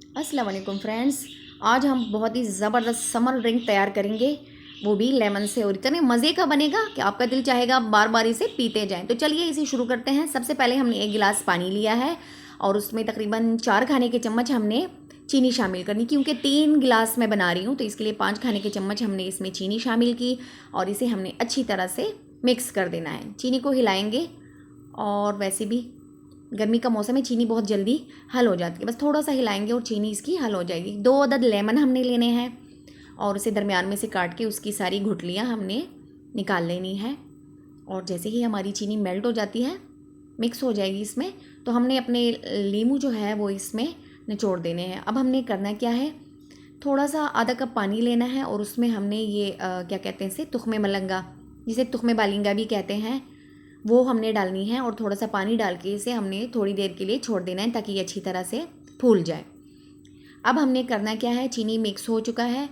अस्सलाम वालेकुम फ्रेंड्स। आज हम बहुत ही ज़बरदस्त समर ड्रिंक तैयार करेंगे, वो भी लेमन से, और इतने मज़े का बनेगा कि आपका दिल चाहेगा बार बार इसे पीते जाएं। तो चलिए इसे शुरू करते हैं। सबसे पहले हमने 1 गिलास पानी लिया है और उसमें तकरीबन 4 खाने के चम्मच हमने चीनी शामिल करनी, क्योंकि 3 गिलास मैं बना रही हूँ तो इसके लिए 5 खाने के चम्मच हमने इसमें चीनी शामिल की और इसे हमने अच्छी तरह से मिक्स कर देना है। चीनी को हिलाएंगे, और वैसे भी गर्मी का मौसम है, चीनी बहुत जल्दी हल हो जाती है। बस थोड़ा सा हिलाएंगे और चीनी इसकी हल हो जाएगी। 2 अदद लेमन हमने लेने हैं और उसे दरमियान में से काट के उसकी सारी घुटलियाँ हमने निकाल लेनी है। और जैसे ही हमारी चीनी मेल्ट हो जाती है, मिक्स हो जाएगी इसमें, तो हमने अपने लीमू जो है वो इसमें निचोड़ देने हैं। अब हमने करना क्या है, थोड़ा सा आधा कप पानी लेना है और उसमें हमने ये क्या कहते हैं इसे, तुख्मे मलंगा, जिसे तुख्मे बालिंगा भी कहते हैं, वो हमने डालनी है। और थोड़ा सा पानी डाल के इसे हमने थोड़ी देर के लिए छोड़ देना है ताकि ये अच्छी तरह से फूल जाए। अब हमने करना क्या है, चीनी मिक्स हो चुका है,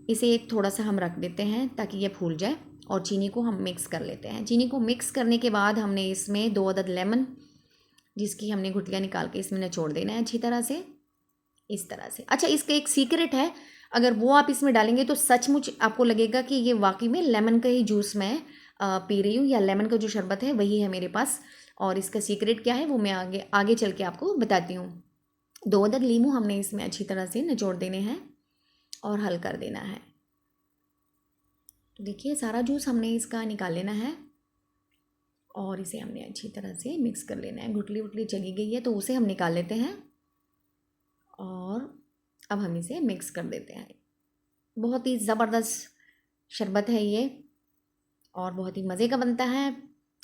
इसे थोड़ा सा हम रख देते हैं ताकि ये फूल जाए और चीनी को हम मिक्स कर लेते हैं। चीनी को मिक्स करने के बाद हमने इसमें 2 अदद लेमन, जिसकी हमने गुठलियाँ निकाल के इसमें निचोड़ देना है अच्छी तरह से, इस तरह से। अच्छा, इसका एक सीक्रेट है, अगर वो आप इसमें डालेंगे तो सचमुच आपको लगेगा कि ये वाकई में लेमन का ही जूस मैं पी रही हूँ, या लेमन का जो शरबत है वही है मेरे पास। और इसका सीक्रेट क्या है वो मैं आगे आगे चल के आपको बताती हूँ। 2 अदद लीमू हमने इसमें अच्छी तरह से निचोड़ देने हैं और हल कर देना है। तो देखिए सारा जूस हमने इसका निकाल लेना है और इसे हमने अच्छी तरह से मिक्स कर लेना है। गुठली वुटली चली गई है तो उसे हम निकाल लेते हैं और अब हम इसे मिक्स कर देते हैं। बहुत ही ज़बरदस्त शरबत है ये और बहुत ही मज़े का बनता है,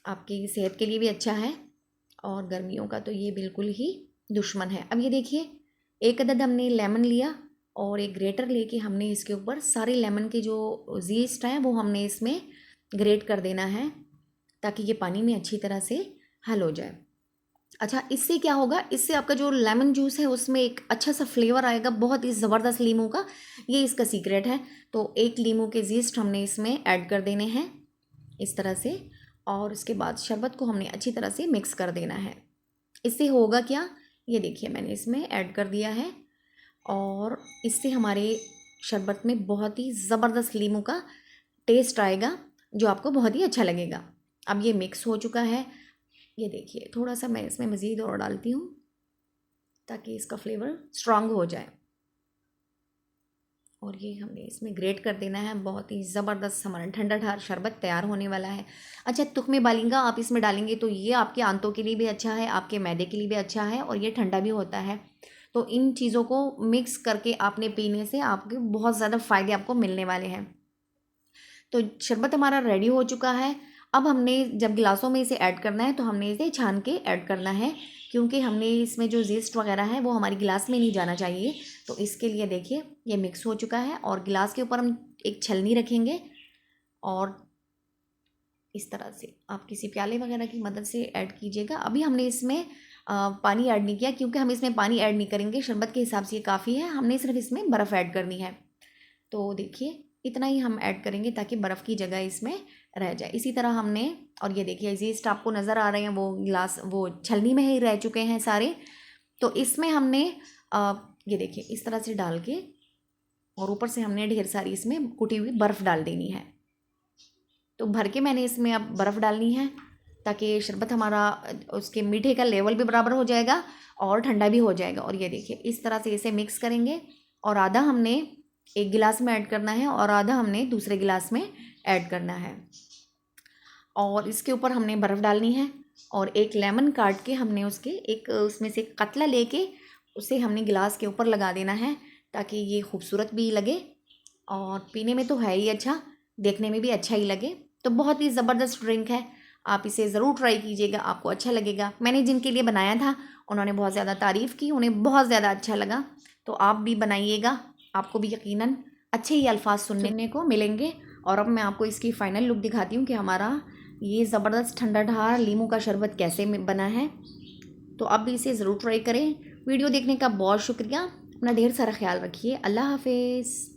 आपकी सेहत के लिए भी अच्छा है, और गर्मियों का तो ये बिल्कुल ही दुश्मन है। अब ये देखिए, 1 अदद हमने लेमन लिया और एक ग्रेटर लेके हमने इसके ऊपर सारे लेमन के जो जीस्ट हैं वो हमने इसमें ग्रेट कर देना है ताकि ये पानी में अच्छी तरह से हल हो जाए। अच्छा, इससे क्या होगा, इससे आपका जो लेमन जूस है उसमें एक अच्छा सा फ्लेवर आएगा, बहुत ही ज़बरदस्त लीमू का, ये इसका सीक्रेट है। तो 1 लीमू के जीस्ट हमने इसमें ऐड कर देने हैं इस तरह से, और उसके बाद शरबत को हमने अच्छी तरह से मिक्स कर देना है। इससे होगा क्या, ये देखिए मैंने इसमें ऐड कर दिया है और इससे हमारे शरबत में बहुत ही ज़बरदस्त लीमू का टेस्ट आएगा जो आपको बहुत ही अच्छा लगेगा। अब ये मिक्स हो चुका है, ये देखिए थोड़ा सा मैं इसमें मज़ीद और डालती हूँ ताकि इसका फ्लेवर स्ट्रांग हो जाए। और ये हमने इसमें ग्रेट कर देना है। बहुत ही ज़बरदस्त हमारा ठंडा ठार शरबत तैयार होने वाला है। अच्छा, तुख्मे बालिंगा आप इसमें डालेंगे तो ये आपके आंतों के लिए भी अच्छा है, आपके मैदे के लिए भी अच्छा है, और ये ठंडा भी होता है। तो इन चीज़ों को मिक्स करके आपने पीने से आपके बहुत ज़्यादा फ़ायदे आपको मिलने वाले हैं। तो शरबत हमारा रेडी हो चुका है। अब हमने जब गिलासों में इसे ऐड करना है तो हमने इसे छान के ऐड करना है, क्योंकि हमने इसमें जो जीस्ट वगैरह है वो हमारे गिलास में नहीं जाना चाहिए। तो इसके लिए देखिए ये मिक्स हो चुका है और गिलास के ऊपर हम एक छलनी रखेंगे और इस तरह से आप किसी प्याले वगैरह की मदद से ऐड कीजिएगा। अभी हमने इसमें पानी ऐड नहीं किया, क्योंकि हम इसमें पानी ऐड नहीं करेंगे, शरबत के हिसाब से ये काफ़ी है, हमने सिर्फ इसमें बर्फ़ ऐड करनी है। तो देखिए इतना ही हम ऐड करेंगे ताकि बर्फ़ की जगह इसमें रह जाए। इसी तरह हमने, और ये देखिए जीस्ट आपको नज़र आ रहे हैं, वो गिलास वो छलनी में ही रह चुके हैं सारे। तो इसमें हमने ये देखिए इस तरह से डाल के और ऊपर से हमने ढेर सारी इसमें कुटी हुई बर्फ़ डाल देनी है। तो भर के मैंने इसमें अब बर्फ़ डालनी है ताकि शरबत हमारा उसके मीठे का लेवल भी बराबर हो जाएगा और ठंडा भी हो जाएगा। और ये देखिए इस तरह से इसे मिक्स करेंगे और आधा हमने 1 गिलास में ऐड करना है और आधा हमने दूसरे गिलास में ऐड करना है। और इसके ऊपर हमने बर्फ़ डालनी है और एक लेमन काट के हमने उसके एक उसमें से कतला लेके उसे हमने गिलास के ऊपर लगा देना है ताकि ये खूबसूरत भी लगे और पीने में तो है ही अच्छा, देखने में भी अच्छा ही लगे। तो बहुत ही ज़बरदस्त ड्रिंक है, आप इसे ज़रूर ट्राई कीजिएगा, आपको अच्छा लगेगा। मैंने जिनके लिए बनाया था उन्होंने बहुत ज़्यादा तारीफ़ की, उन्हें बहुत ज़्यादा अच्छा लगा। तो आप भी बनाइएगा, आपको भी यकीनन अच्छे ही अल्फाज सुनने को मिलेंगे। और अब मैं आपको इसकी फ़ाइनल लुक दिखाती हूँ कि हमारा ये ज़बरदस्त ठंडा ढार लीमू का शरबत कैसे बना है। तो आप भी इसे ज़रूर ट्राई करें। वीडियो देखने का बहुत शुक्रिया, अपना ढेर सारा ख्याल रखिए। अल्लाह हाफिज़।